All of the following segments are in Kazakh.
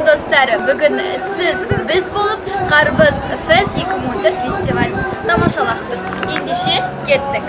dostlar, bugün siz biz bulup Qarbiz Fest 2014 festival tomoshalaqmiz. Endişe ketdik.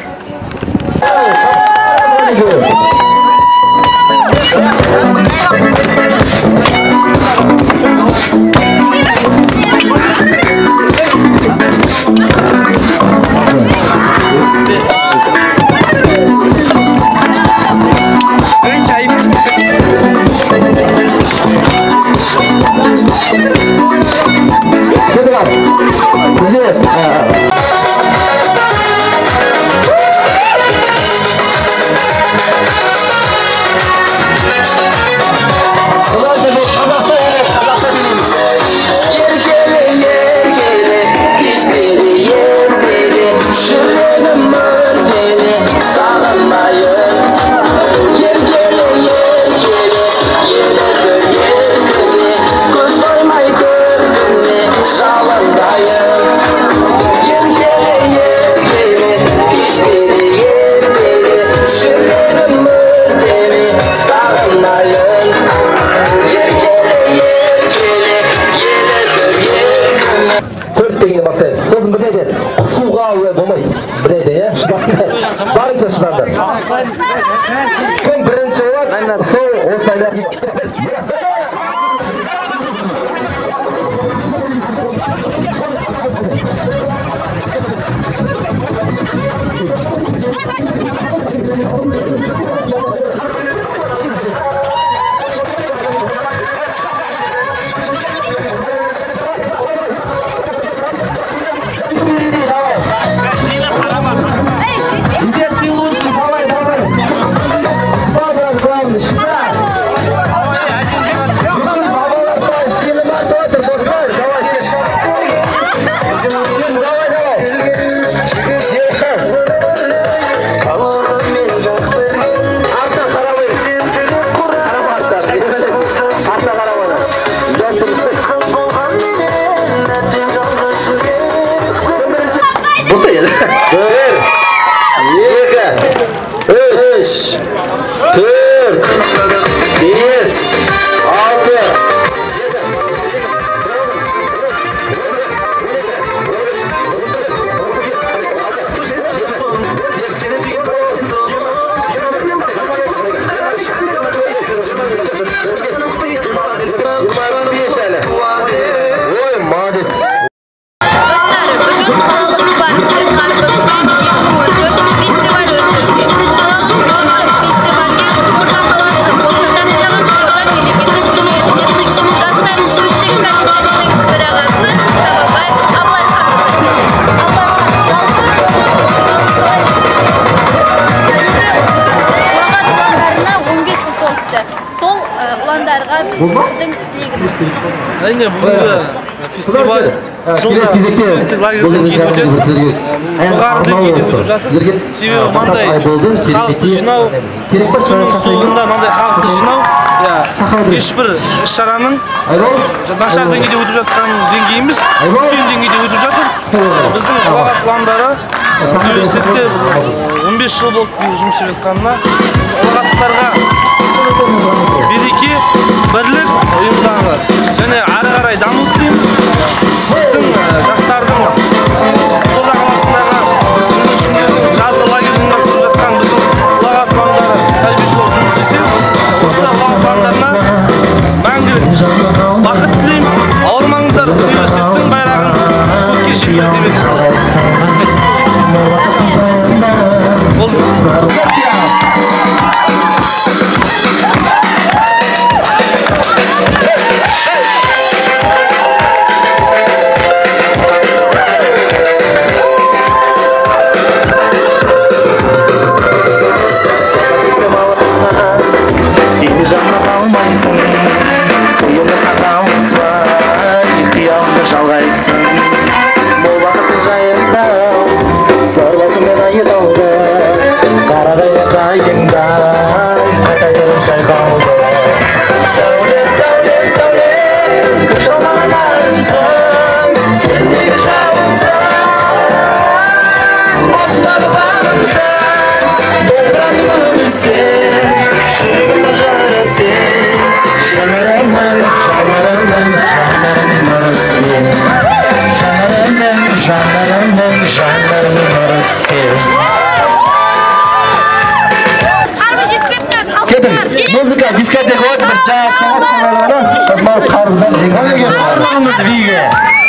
Barınca şınadır. Kim birinci olan, soğuk, oslayla. Sizдің тілегіңіз. Әрине, бүгінгі фестиваль жылда студенттік лагерьден кейін өтеді. Жоғары деңгейде өтіп жатыр. Себебі мынандай халықты жинау, күннің соңында мынандай халықты жинау ешбір іс-шараның нашар деңгейде өтіп жатқан деңгей емес, үлкен деңгейде өтіп жатыр. Біздің ұлағат пландары университетте 15 жыл болып жұмыс істеп жатқанына ұлағаттарға береке, бірлік ұйымдағы және ары қарай даму тілейміз. Біздің жастардың Қызылорда қаласындағы жазғы лагерь ұйымдастырып жатқан біздің ұлағат пландары тәрбиешілер жұмыс істесе, осы ұлағат пландарына мәңгілік бақыт тілеймін. Ауырмаңыздар, университеттің байрағын көкке желбірете беріңіздер. Shine, Жанарымның жанарымның нұрысы. Кетің, музыка, дискотека от, бір жағы сағат шамалығына, қозмауып қарғыздан деген. Барлығымыз биге.